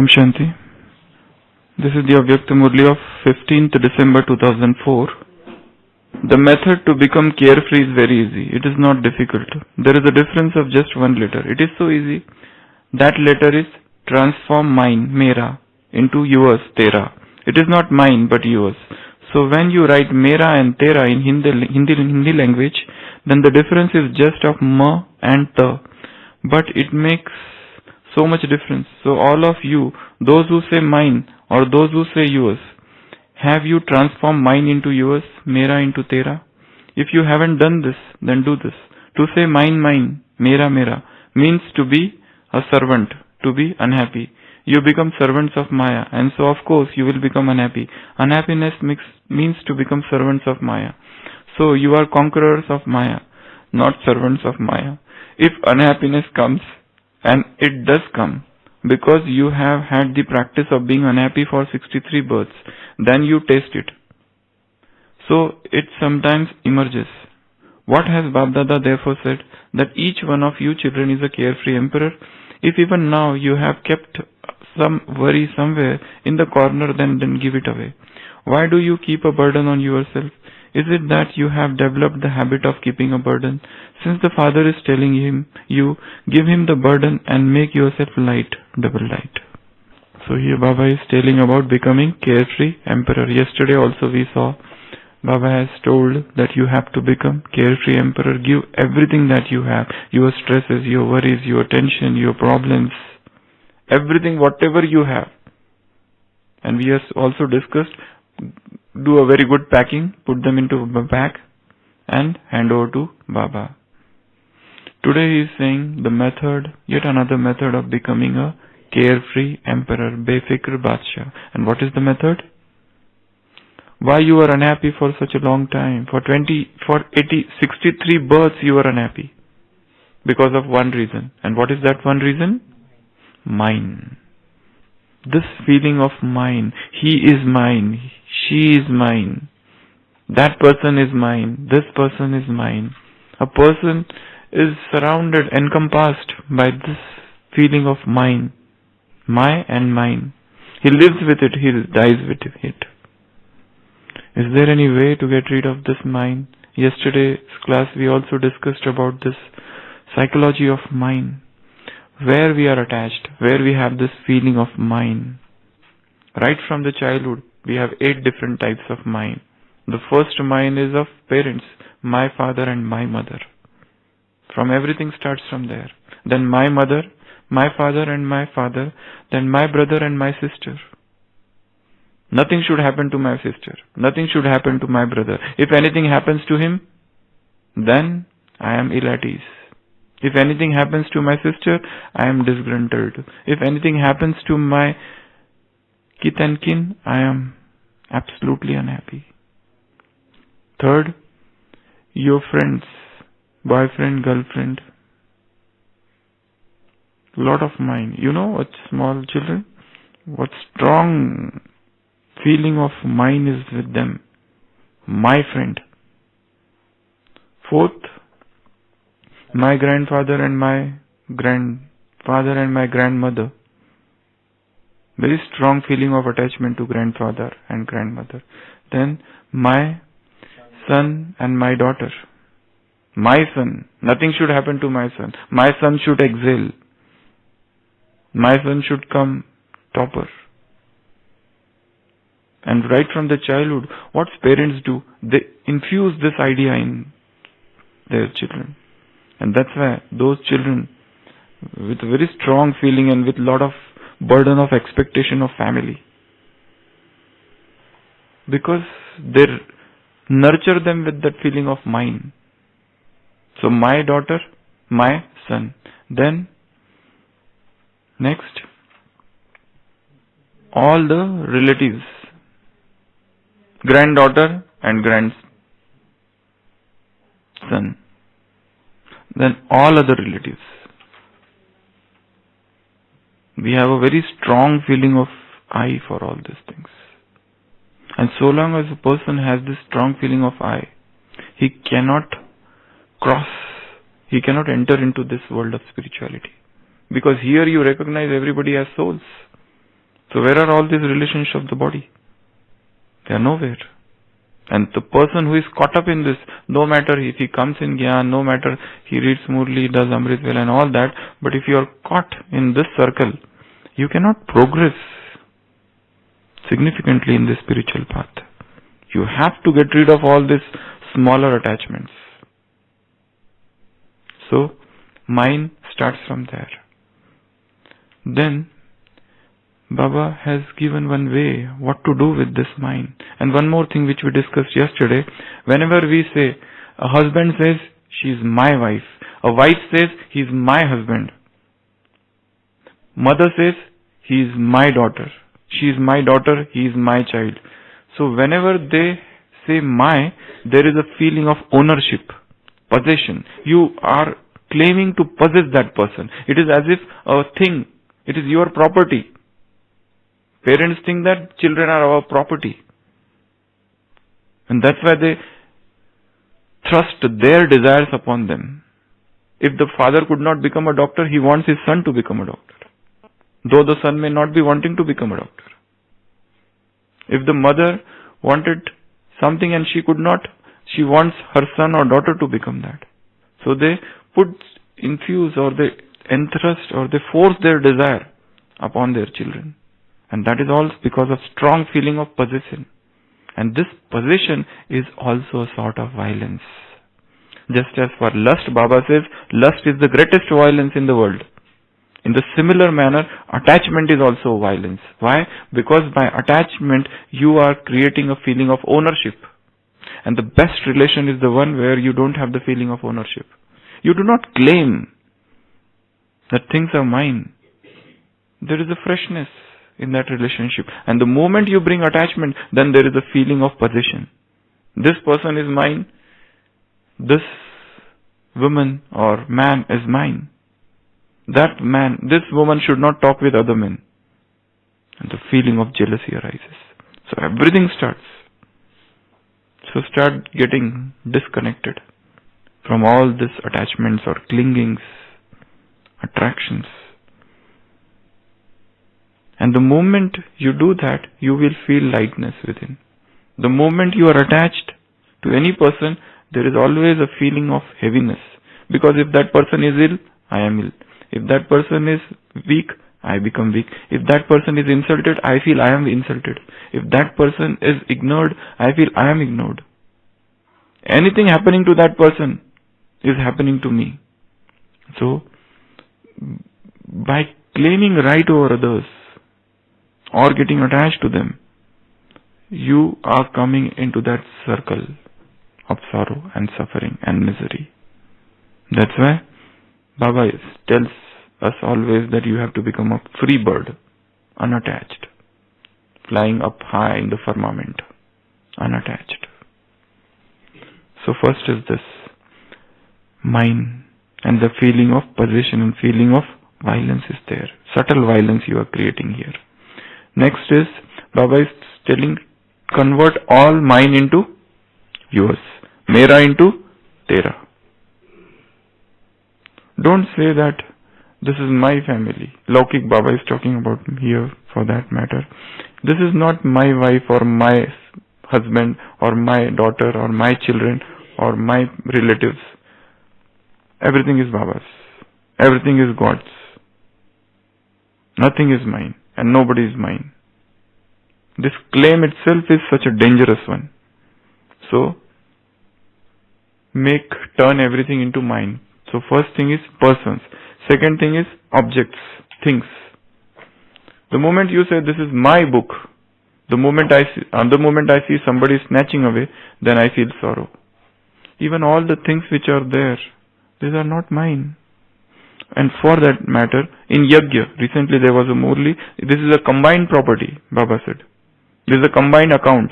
Om Shanti. This is the Avyakta Murli of 15th December 2004. The method to become carefree is very easy. It is not difficult. There is a difference of just one letter. It is so easy. That letter is transform mine, mera, into yours, tera. It is not mine but yours. So when you write mera and tera in Hindi language, then the difference is just of ma and ta. But it makes so much difference. So all of you, those who say mine or those who say yours, have you transformed mine into yours, mera into tera? If you haven't done this, then do this. To say mine, mine, mera, mera means to be a servant, to be unhappy. You become servants of Maya, and so of course you will become unhappy. Unhappiness means to become servants of Maya. So you are conquerors of Maya, not servants of Maya. If unhappiness comes, and it does come, because you have had the practice of being unhappy for 63 births, then you taste it. So it sometimes emerges. What has Bab-Dada therefore said? That each one of you children is a carefree emperor. If even now you have kept some worry somewhere in the corner, then give it away. Why do you keep a burden on yourself? Is it that you have developed the habit of keeping a burden? Since the Father is telling you, give him the burden and make yourself light, double light. So here Baba is telling about becoming carefree emperor. Yesterday also we saw Baba has told that you have to become carefree emperor. Give everything that you have, your stresses, your worries, your tension, your problems, everything, whatever you have. And we have also discussed, do a very good packing, put them into a bag and hand over to Baba. Today he is saying the method, yet another method of becoming a carefree emperor, befikr Badshah. And what is the method? Why you are unhappy for such a long time? For 63 births you are unhappy. Because of one reason. And what is that one reason? Mine. This feeling of mine. He is mine. She is mine. That person is mine. This person is mine. A person is surrounded, encompassed by this feeling of mine. My and mine. He lives with it. He dies with it. Is there any way to get rid of this mine? Yesterday's class we also discussed about this psychology of mine. Where we are attached, where we have this feeling of mine. Right from the childhood, we have 8 different types of mine. The first mine is of parents, my father and my mother. From everything starts from there. Then my mother, my father and my father, then my brother and my sister. Nothing should happen to my sister. Nothing should happen to my brother. If anything happens to him, then I am ill at ease. If anything happens to my sister, I am disgruntled. If anything happens to my kith and kin, I am absolutely unhappy. Third, your friends, boyfriend, girlfriend, lot of mine. You know what small children, what strong feeling of mine is with them. My friend. Fourth, my grandfather and my grandfather and my grandmother. Very strong feeling of attachment to grandfather and grandmother. Then my son and my daughter. My son. Nothing should happen to my son. My son should excel. My son should come topper. And right from the childhood, what parents do? They infuse this idea in their children. And that's why those children with a very strong feeling and with a lot of burden of expectation of family. Because they nurture them with that feeling of mine. So my daughter, my son. Then next, all the relatives. Granddaughter and grandson. Then all other relatives. We have a very strong feeling of I for all these things. And so long as a person has this strong feeling of I, he cannot enter into this world of spirituality. Because here you recognize everybody as souls. So where are all these relations of the body? They are nowhere. And the person who is caught up in this, no matter if he comes in Gyan, no matter he reads Murli, does Amrit Vela and all that, but if you are caught in this circle, you cannot progress significantly in the spiritual path. You have to get rid of all these smaller attachments. So, mind starts from there. Then, Baba has given one way what to do with this mind. And one more thing which we discussed yesterday, whenever we say, a husband says, she is my wife. A wife says, he is my husband. Mother says, he is my daughter. She is my daughter, he is my child. So whenever they say my, there is a feeling of ownership, possession. You are claiming to possess that person. It is as if a thing, it is your property. Parents think that children are our property. And that's why they thrust their desires upon them. If the father could not become a doctor, he wants his son to become a doctor, though the son may not be wanting to become a doctor. If the mother wanted something and she could not, she wants her son or daughter to become that. So they infuse or they entrust or they force their desire upon their children. And that is all because of strong feeling of possession. And this possession is also a sort of violence. Just as for lust, Baba says, lust is the greatest violence in the world. In the similar manner, attachment is also violence. Why? Because by attachment, you are creating a feeling of ownership. And the best relation is the one where you don't have the feeling of ownership. You do not claim that things are mine. There is a freshness in that relationship. And the moment you bring attachment, then there is a feeling of possession. This person is mine. This woman or man is mine. That man, this woman should not talk with other men. And the feeling of jealousy arises. So everything starts. So start getting disconnected from all these attachments or clingings, attractions. And the moment you do that, you will feel lightness within. The moment you are attached to any person, there is always a feeling of heaviness. Because if that person is ill, I am ill. If that person is weak, I become weak. If that person is insulted, I feel I am insulted. If that person is ignored, I feel I am ignored. Anything happening to that person is happening to me. So, by claiming right over others or getting attached to them, you are coming into that circle of sorrow and suffering and misery. That's why Baba tells us always that you have to become a free bird, unattached, flying up high in the firmament, unattached. So first is this mind, and the feeling of possession and feeling of violence is there. Subtle violence you are creating here. Next is, Baba is telling, convert all mine into yours. Mera into tera. Don't say that this is my family. Laukik Baba is talking about here for that matter. This is not my wife or my husband or my daughter or my children or my relatives. Everything is Baba's. Everything is God's. Nothing is mine and nobody is mine. This claim itself is such a dangerous one. So, turn everything into mine. So first thing is persons. Second thing is objects, things. The moment you say this is my book, the moment I see somebody snatching away, then I feel sorrow. Even all the things which are there, these are not mine. And for that matter, in Yajna, recently there was a Murli, this is a combined property, Baba said. This is a combined account.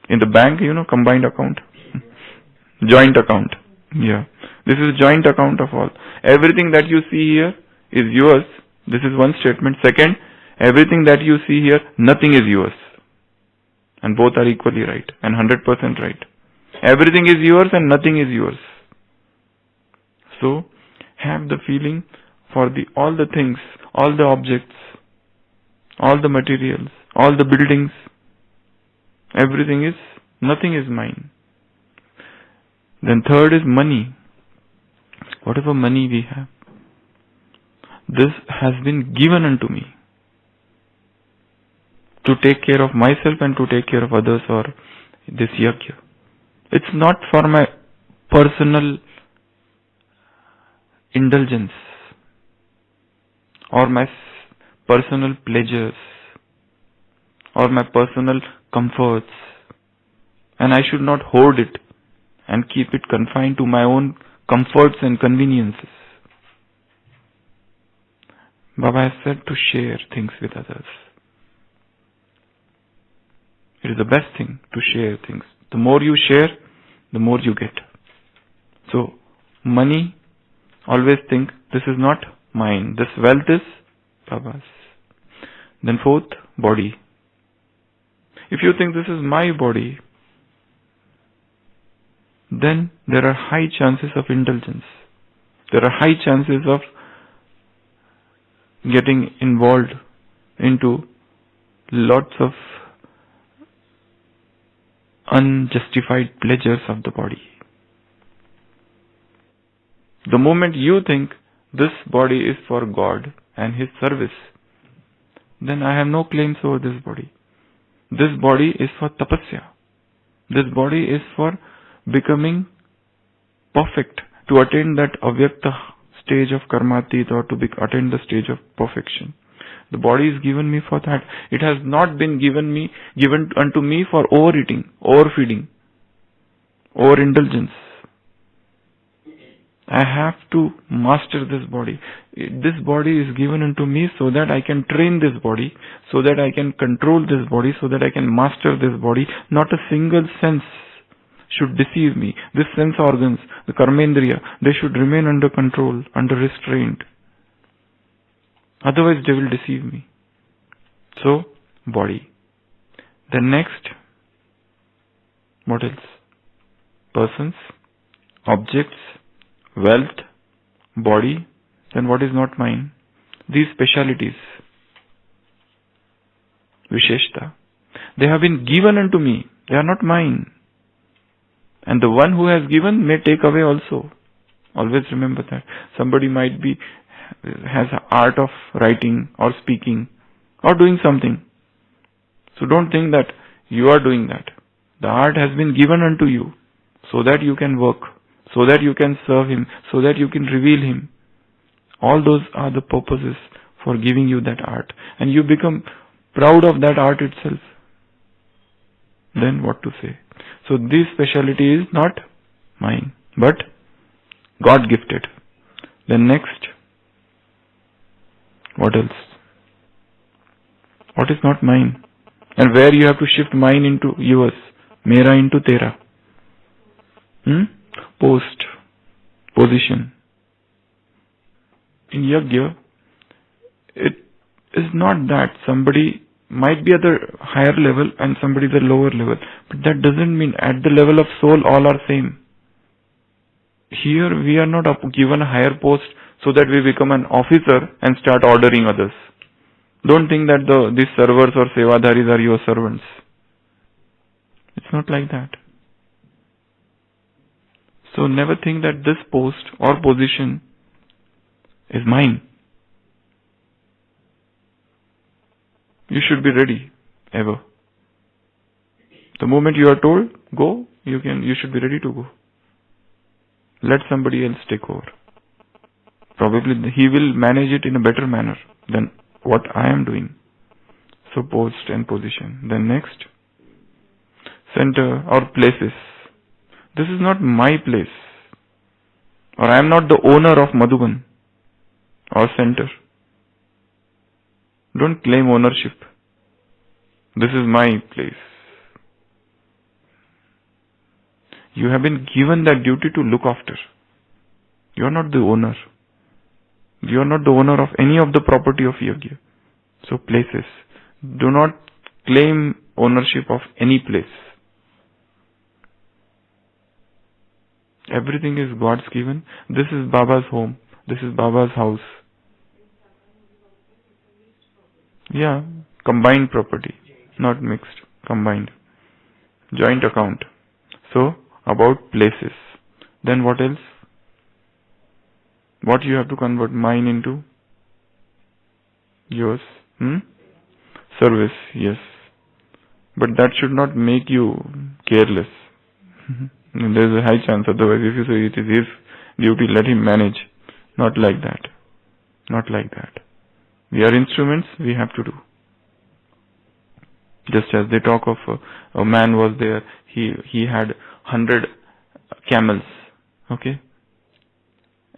In the bank, combined account. Joint account. Yeah. This is joint account of all. Everything that you see here is yours. This is one statement. Second, everything that you see here, nothing is yours. And both are equally right and 100% right. Everything is yours and nothing is yours. So, have the feeling for all the things, all the objects, all the materials, all the buildings, nothing is mine. Then third is money. Whatever money we have, this has been given unto me to take care of myself and to take care of others, or this yajna. It's not for my personal indulgence or my personal pleasures or my personal comforts, and I should not hoard it and keep it confined to my own comforts and conveniences. Baba has said to share things with others. It is the best thing to share things. The more you share, the more you get. So, money, always think, this is not mine. This wealth is Baba's. Then fourth, body. If you think this is my body, then there are high chances of indulgence. There are high chances of getting involved into lots of unjustified pleasures of the body. The moment you think this body is for God and His service, then I have no claims over this body. This body is for tapasya. This body is for becoming perfect, to attain that avyakta stage of karmatit, or to attain the stage of perfection. The body is given me for that. It has not been given unto me for overeating, overfeeding, overindulgence. I have to master this body. This body is given unto me so that I can train this body, so that I can control this body, so that I can master this body. Not a single sense should deceive me. These sense organs, the karmendriya, they should remain under control, under restraint. Otherwise they will deceive me. So, body. Then next, what else? Persons, objects, wealth, body. Then what is not mine? These specialities, Visheshta, they have been given unto me. They are not mine. And the one who has given may take away also. Always remember that. Somebody might has an art of writing or speaking or doing something. So don't think that you are doing that. The art has been given unto you so that you can work, so that you can serve Him, so that you can reveal Him. All those are the purposes for giving you that art. And you become proud of that art itself. Then what to say? So this speciality is not mine, but God gifted. Then next, what else? What is not mine? And where you have to shift mine into yours, mera into tera. Post, position. In yajna, it is not that somebody might be at the higher level and somebody at the lower level. But that doesn't mean at the level of soul all are same. Here we are not given a higher post so that we become an officer and start ordering others. Don't think that these servers or sevadharis are your servants. It's not like that. So never think that this post or position is mine. You should be ready, ever. The moment you are told, go, you should be ready to go. Let somebody else take over. Probably he will manage it in a better manner than what I am doing. So post and position. Then next, center or places. This is not my place. Or I am not the owner of Madhuban or center. Don't claim ownership. This is my place. You have been given that duty to look after. You are not the owner. You are not the owner of any of the property of yajna. So places. Do not claim ownership of any place. Everything is God's given. This is Baba's home. This is Baba's house. Yeah, Combined property, not mixed, combined. Joint account. So, about places. Then what else? What you have to convert mine into? Yours. Service, yes. But that should not make you careless. There is a high chance, otherwise if you say it is his duty, let him manage. Not like that. Not like that. We are instruments, we have to do. Just as they talk of a man was there, he had 100 camels, okay,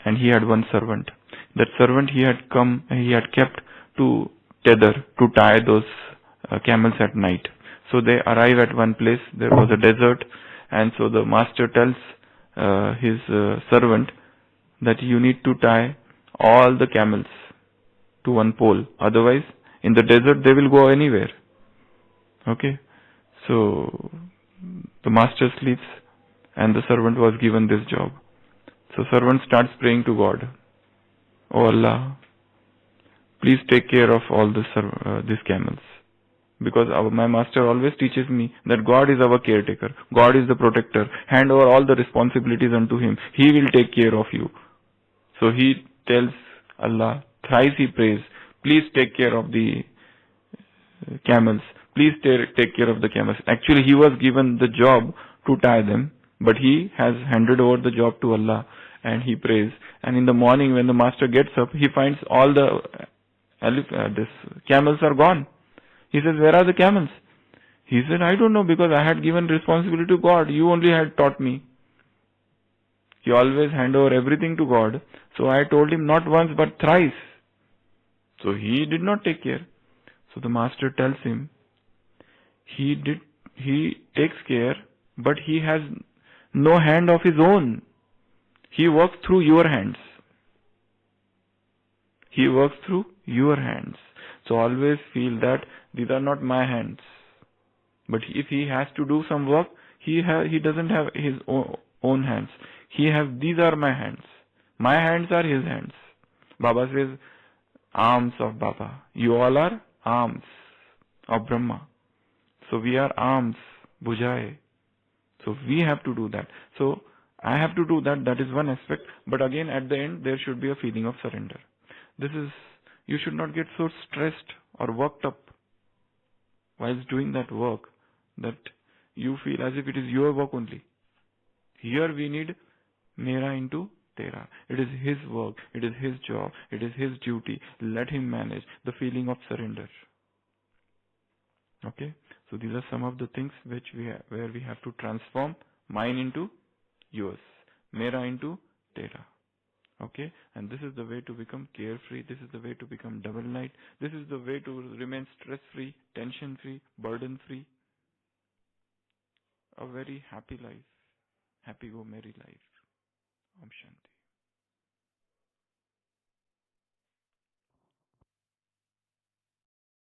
and he had one servant. That servant he had kept to tether, to tie those camels at night. So they arrive at one place, there was a desert, and so the master tells his servant that you need to tie all the camels to one pole, otherwise in the desert they will go anywhere. Okay, so the master sleeps and the servant was given this job. So servant starts praying to God. Oh Allah, please take care of all these camels. Because my master always teaches me that God is our caretaker. God is the protector. Hand over all the responsibilities unto Him. He will take care of you. So he tells Allah, thrice he prays, please take care of the camels. Please take care of the camels. Actually, he was given the job to tie them, but he has handed over the job to Allah and he prays. And in the morning when the master gets up, he finds all the camels are gone. He says, where are the camels? He said, I don't know, because I had given responsibility to God. You only had taught me. You always hand over everything to God. So I told him not once but thrice. So he did not take care. So the master tells him, he takes care, but he has no hand of his own. He works through your hands. He works through your hands. So always feel that these are not my hands. But if he has to do some work, he doesn't have his own hands. These are my hands. My hands are his hands. Baba says, arms of Baba. You all are arms of Brahma. So we are arms, bujai. So we have to do that. So I have to do that. That is one aspect. But again, at the end, there should be a feeling of surrender. You should not get so stressed or worked up whilst doing that work that you feel as if it is your work only. Here we need mera into tera. It is his work. It is his job. It is his duty. Let him manage. The feeling of surrender. Okay. So these are some of the things where we have to transform mine into yours, mera into tera. Okay, and this is the way to become carefree. This is the way to become double light. This is the way to remain stress-free, tension-free, burden-free. A very happy life, happy go merry life. Om Shanti.